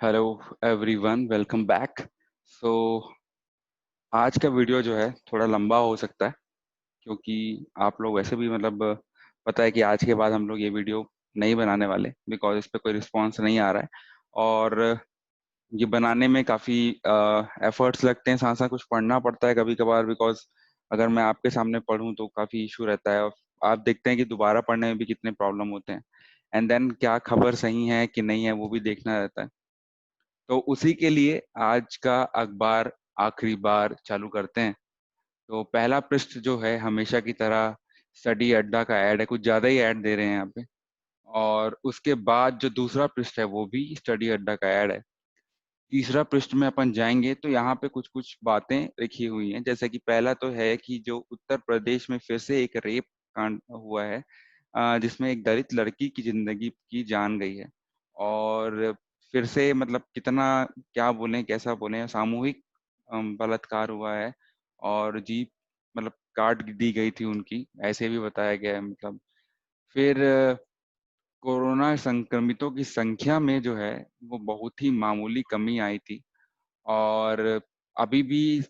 Hello everyone, welcome back. So आज का video जो है थोड़ा लंबा हो सकता है, क्योंकि आप लोग वैसे भी पता है कि आज के बाद हम लोग ये वीडियो नहीं बनाने वाले, बिकॉज इस पे कोई रिस्पांस नहीं आ रहा है। और ये बनाने में काफ़ी एफर्ट्स लगते हैं, साथ साथ कुछ पढ़ना पड़ता है कभी कभार, बिकॉज अगर मैं आपके सामने पढ़ूं तो काफ़ी इशू रहता है। और आप देखते हैं कि दोबारा पढ़ने में भी कितने प्रॉब्लम होते हैं, एंड देन क्या खबर सही है कि नहीं है वो भी देखना रहता है। तो उसी के लिए आज का अखबार आखिरी बार चालू करते हैं। तो पहला पृष्ठ जो है हमेशा की तरह स्टडी अड्डा का ऐड है, कुछ ज्यादा ही ऐड दे रहे हैं यहाँ पे। और उसके बाद जो दूसरा पृष्ठ है वो भी स्टडी अड्डा का ऐड है। तीसरा पृष्ठ में अपन जाएंगे तो यहाँ पे कुछ कुछ बातें लिखी हुई हैं, जैसे कि पहला तो है कि जो उत्तर प्रदेश में फिर से एक रेप कांड हुआ है, जिसमें एक दलित लड़की की जिंदगी की जान गई है। और फिर से कितना, क्या बोलें कैसा बोलें, सामूहिक बलात्कार हुआ है। और जीप काट दी गई थी उनकी, ऐसे भी बताया गया है। फिर कोरोना संक्रमितों की संख्या में जो है वो बहुत ही मामूली कमी आई थी। और अभी भी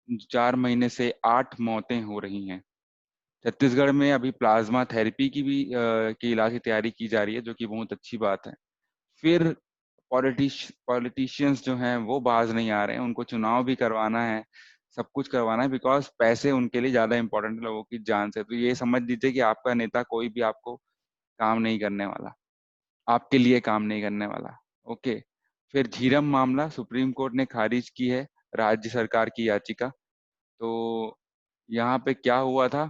4 महीने से 8 मौतें हो रही हैं। छत्तीसगढ़ में अभी प्लाज्मा थेरेपी की भी के इलाज की तैयारी की जा रही है, जो कि बहुत अच्छी बात है। फिर पॉलिटिशियंस जो हैं वो बाज नहीं आ रहे हैं, उनको चुनाव भी करवाना है, सब कुछ करवाना है, बिकॉज पैसे उनके लिए ज्यादा इंपॉर्टेंट है लोगों की जान से। तो ये समझ लीजिए कि आपका नेता कोई भी आपको काम नहीं करने वाला, आपके लिए काम नहीं करने वाला। ओके। फिर झीरम मामला, सुप्रीम कोर्ट ने खारिज की है राज्य सरकार की याचिका। तो यहाँ पे क्या हुआ था,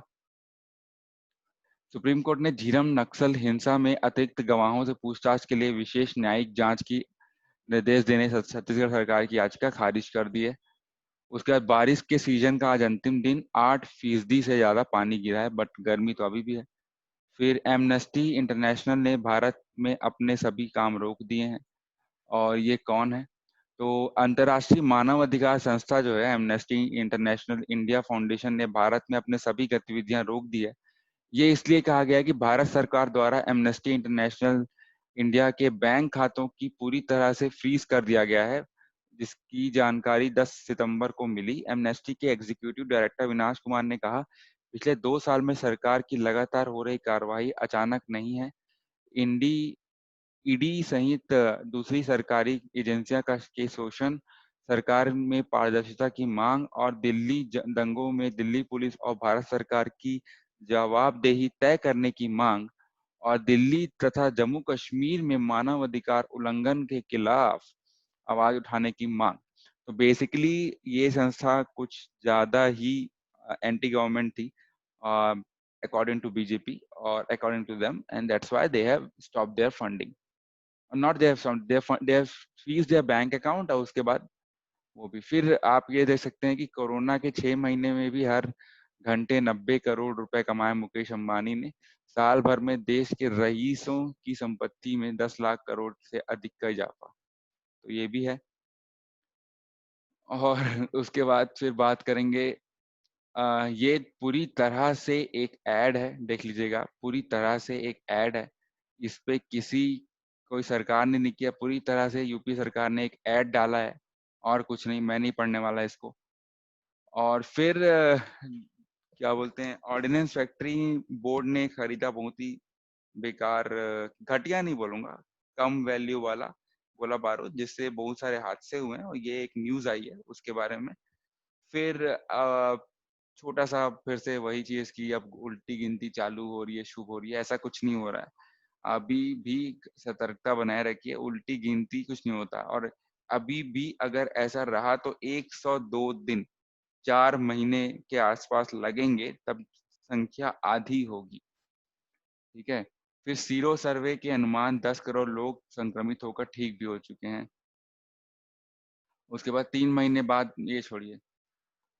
सुप्रीम कोर्ट ने झीरम नक्सल हिंसा में अतिरिक्त गवाहों से पूछताछ के लिए विशेष न्यायिक जांच की निर्देश देने छत्तीसगढ़ सरकार की याचिका खारिज कर दी है। उसके बाद बारिश के सीजन का आज अंतिम दिन, 8% से ज्यादा पानी गिरा है, बट गर्मी तो अभी भी है। फिर एमनेस्टी इंटरनेशनल ने भारत में अपने सभी काम रोक दिए हैं। और ये कौन है? तो अंतर्राष्ट्रीय मानव अधिकार संस्था जो है एमनेस्टी इंटरनेशनल इंडिया फाउंडेशन ने भारत में अपने सभी गतिविधियां रोक दी है। ये इसलिए कहा गया है कि भारत सरकार द्वारा एमनेस्टी इंटरनेशनल इंडिया के बैंक खातों की पूरी तरह से फ्रीज कर दिया गया है, जिसकी जानकारी 10 सितंबर को मिली। एमनेस्टी के एग्जीक्यूटिव डायरेक्टर विनाश कुमार ने कहा, पिछले 2 साल में सरकार की लगातार हो रही कार्रवाई अचानक नहीं है। इंडी ईडी सहित दूसरी सरकारी एजेंसियां का के शोषण, सरकार में पारदर्शिता की मांग और दिल्ली दंगों में दिल्ली पुलिस और भारत सरकार की जवाबदेही तय करने की मांग, और दिल्ली तथा जम्मू कश्मीर में मानव अधिकार उल्लंघन के खिलाफ आवाज उठाने की मांग। तो बेसिकली ये संस्था कुछ ज्यादा ही एंटी गवर्नमेंट थी, अकॉर्डिंग टू बीजेपी और according to them, and that's why they have stop their funding. Not they have freeze their bank account. और उसके बाद वो भी, फिर आप ये देख सकते हैं कि कोरोना के 6 महीने में भी हर घंटे 90 करोड़ रुपए कमाए मुकेश अंबानी ने। साल भर में देश के रईसों की संपत्ति में 10 लाख करोड़ से अधिक का इजाफा। तो ये भी है। और उसके बाद फिर बात करेंगे, ये पूरी तरह से एक ऐड है, देख लीजिएगा, पूरी तरह से एक ऐड है। इस पे किसी कोई सरकार ने नहीं किया, पूरी तरह से यूपी सरकार ने एक ऐड डाला है, और कुछ नहीं। मैं नहीं पढ़ने वाला इसको। और फिर क्या बोलते हैं, ऑर्डिनेंस फैक्ट्री बोर्ड ने खरीदा बहुत ही बेकार, घटिया नहीं बोलूंगा, कम वैल्यू वाला गोला बारूद, जिससे बहुत सारे हादसे हुए हैं, और ये एक न्यूज आई है उसके बारे में। फिर छोटा सा फिर से वही चीज की अब उल्टी गिनती चालू हो रही है, शुभ हो रही है, ऐसा कुछ नहीं हो रहा है। अभी भी सतर्कता बनाए रखिए, उल्टी गिनती कुछ नहीं होता। और अभी भी अगर ऐसा रहा तो 102 दिन, 4 महीने के आसपास लगेंगे, तब संख्या आधी होगी। ठीक है। फिर सीरो सर्वे के अनुमान 10 करोड़ लोग संक्रमित होकर ठीक भी हो चुके हैं। उसके बाद 3 महीने बाद, ये छोड़िए।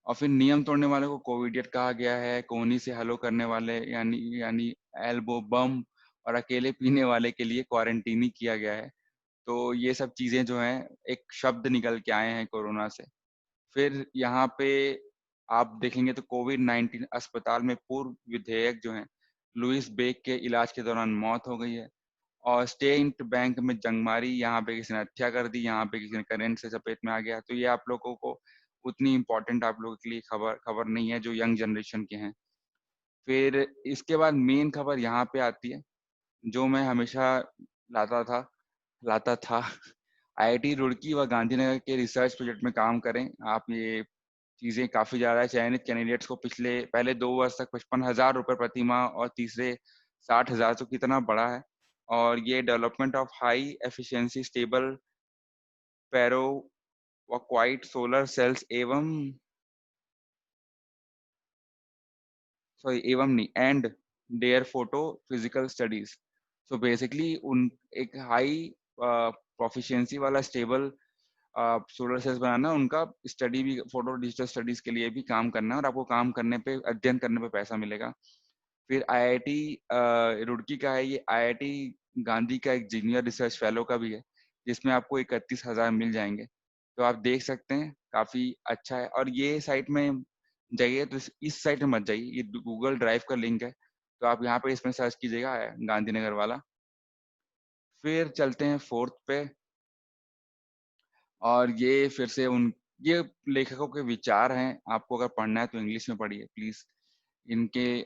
और फिर नियम तोड़ने वाले को कोविडियट कहा गया है। कोहनी से हेलो करने वाले यानी यानी एल्बो बम और अकेले पीने वाले के लिए क्वारंटीनी किया गया है। तो ये सब चीजें जो हैं, एक शब्द निकल के आए हैं कोरोना से। फिर यहाँ पे आप देखेंगे तो कोविड-19 अस्पताल में पूर्व विधेयक जो है लुइस बेक के इलाज के दौरान मौत हो गई है। और स्टेट बैंक में जंग मारी, यहाँ पे किसी ने हत्या कर दी, यहाँ पे किसी ने करंट से चपेट में आ गया। तो ये आप लोगों को उतनी इम्पोर्टेंट आप लोगों के लिए खबर नहीं है जो यंग जनरेशन के हैं। फिर इसके बाद मेन खबर यहाँ पे आती है जो मैं हमेशा लाता था आईआईटी रुड़की व गांधीनगर के रिसर्च प्रोजेक्ट में काम करें आप। ये चीजें काफी ज्यादा है। चयनित कैंडिडेट्स को पहले 2 वर्ष तक 55,000 रुपए प्रति माह और तीसरे 60,000। तो कितना बड़ा है। और ये development of high efficiency stable perovskite solar cells एवं नहीं and their photo physical studies. So basically उन एक हाई प्रोफिशिएंसी वाला स्टेबल सोलर सेल्स बनाना, उनका स्टडी भी, फोटो डिजिटल स्टडीज के लिए भी काम करना है और आपको काम करने पे, अध्ययन करने पे पैसा मिलेगा। फिर आईआईटी रुड़की का है, ये आईआईटी गांधी का एक जूनियर रिसर्च फेलो का भी है जिसमें आपको 31,000 मिल जाएंगे। तो आप देख सकते हैं काफी अच्छा है। और ये साइट में जाइए तो इस साइट में मत जाइए, ये गूगल ड्राइव का लिंक है, तो आप यहाँ पे इसमें सर्च कीजिएगा गांधीनगर वाला। फिर चलते हैं फोर्थ पे। और ये फिर से ये लेखकों के विचार हैं, आपको अगर पढ़ना है तो इंग्लिश में पढ़िए प्लीज इनके।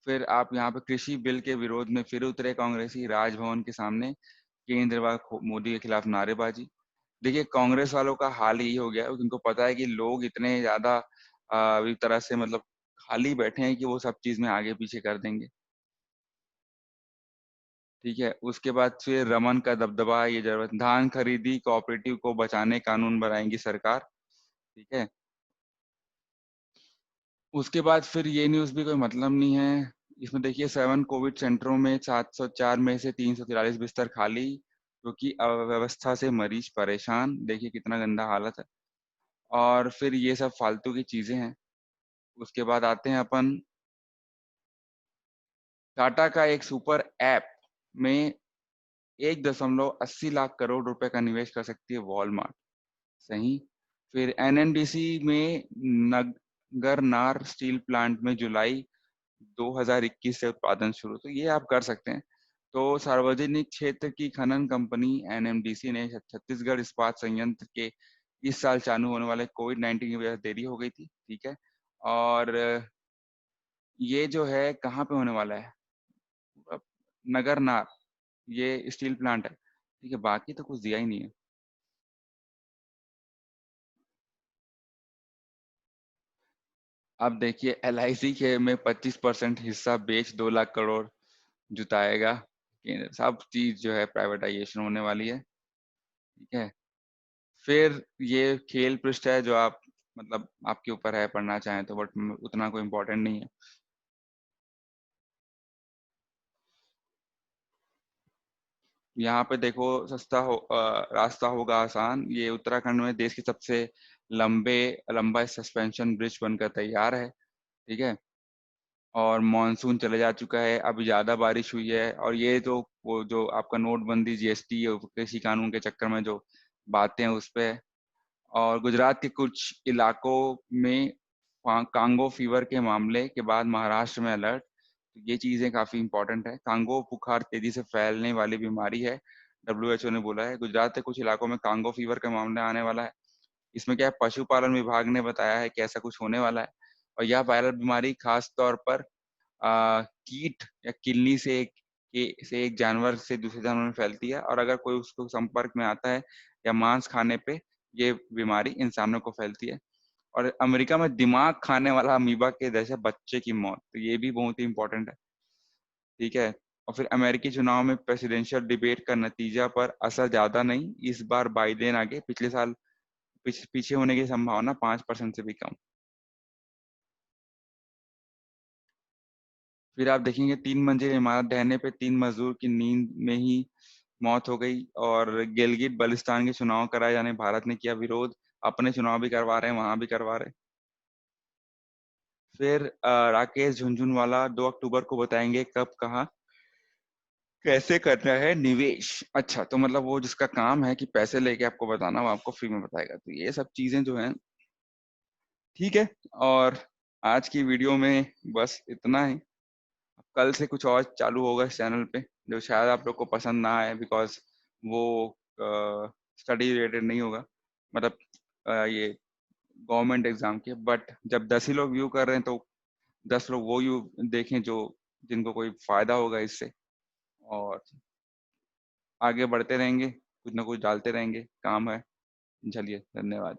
फिर आप यहाँ पे कृषि बिल के विरोध में फिर उतरे कांग्रेसी, राजभवन के सामने केंद्र व मोदी के खिलाफ नारेबाजी। देखिए कांग्रेस वालों का हाल यही हो गया है, उनको पता है कि लोग इतने ज्यादा एक तरह से मतलब खाली बैठे हैं कि वो सब चीज में आगे पीछे कर देंगे। ठीक है, उसके बाद फिर रमन का दबदबा, ये जरूरत, धान खरीदी कोऑपरेटिव को बचाने कानून बनाएंगी सरकार। ठीक है, उसके बाद फिर ये न्यूज भी कोई मतलब नहीं है। इसमें देखिए 7 कोविड सेंटरों में 704 में से 343 बिस्तर खाली क्योंकि अव्यवस्था से मरीज परेशान। देखिए कितना गंदा हालत है। और फिर ये सब फालतू की चीजें हैं। उसके बाद आते हैं अपन, टाटा का एक सुपर ऐप में 1.80 लाख करोड़ रुपए का निवेश कर सकती है वॉलमार्ट। सही। फिर एनएमडीसी में नगरनार स्टील प्लांट में जुलाई 2021 से उत्पादन शुरू। तो ये आप कर सकते हैं। तो सार्वजनिक क्षेत्र की खनन कंपनी एनएमडीसी ने छत्तीसगढ़ इस्पात संयंत्र के इस साल चालू होने वाले कोविड-19 की वजह से देरी हो गई थी। ठीक है। और ये जो है कहाँ पे होने वाला है, नगरनार, ये स्टील प्लांट है। ठीक है, बाकी तो कुछ दिया ही नहीं है। अब देखिए एलआईसी के में 25% हिस्सा बेच 2 लाख करोड़ जुटाएगा केंद्र। सब चीज जो है प्राइवेटाइजेशन होने वाली है। ठीक है। फिर ये खेल पृष्ठ है जो आप मतलब आपके ऊपर है पढ़ना चाहें तो, बट उतना कोई इम्पोर्टेंट नहीं है। यहाँ पे देखो, रास्ता होगा आसान, ये उत्तराखंड में देश के सबसे लंबे लंबा सस्पेंशन ब्रिज बनकर तैयार है। ठीक है। और मानसून चले जा चुका है, अभी ज्यादा बारिश हुई है। और ये तो वो जो आपका नोटबंदी, जीएसटी और कृषि कानून के चक्कर में जो बातें हैं उस पे है। और गुजरात के कुछ इलाकों में कांगो फीवर के मामले के बाद महाराष्ट्र में अलर्ट। ये चीजें काफी इंपॉर्टेंट है। कांगो बुखार तेजी से फैलने वाली बीमारी है, डब्ल्यूएचओ ने बोला है। गुजरात के कुछ इलाकों में कांगो फीवर का मामला आने वाला है। इसमें क्या है, पशुपालन विभाग ने बताया है कि ऐसा कुछ होने वाला है। और यह वायरल बीमारी खास तौर पर कीट या किलनी से एक जानवर से दूसरे जानवर में फैलती है। और अगर कोई उसको संपर्क में आता है या मांस खाने पे ये बीमारी इंसानों को फैलती है। और अमेरिका में दिमाग खाने वाला अमीबा के जैसे बच्चे की मौत, तो ये भी बहुत ही इंपॉर्टेंट है। ठीक है। और फिर अमेरिकी चुनाव में प्रेसिडेंशियल डिबेट का नतीजा पर असर ज्यादा नहीं, इस बार बाइडेन आगे, पिछले साल पीछे होने की संभावना 5% से भी कम। फिर आप देखेंगे 3 मंजिल इमारत ढहने पे 3 मजदूर की नींद में ही मौत हो गई। और गिलगित बल्तिस्तान के चुनाव कराए जाने भारत ने किया विरोध, अपने चुनाव भी करवा रहे हैं, वहां भी करवा रहे हैं। फिर राकेश झुनझुनवाला 2 अक्टूबर को बताएंगे कब कहाँ कैसे करना है निवेश। अच्छा, तो मतलब वो जिसका काम है कि पैसे लेके आपको बताना, वो आपको फ्री में बताएगा। तो ये सब चीजें जो हैं, ठीक है। और आज की वीडियो में बस इतना ही। कल से कुछ और चालू होगा इस चैनल पे। जो शायद आप लोग को पसंद ना आए, बिकॉज वो स्टडी रिलेटेड नहीं होगा, मतलब ये गवर्नमेंट एग्जाम के। बट जब 10 ही लोग व्यू कर रहे हैं तो 10 लोग वो व्यू देखें जो जिनको कोई फायदा होगा इससे, और आगे बढ़ते रहेंगे, कुछ ना कुछ डालते रहेंगे, काम है। चलिए, धन्यवाद।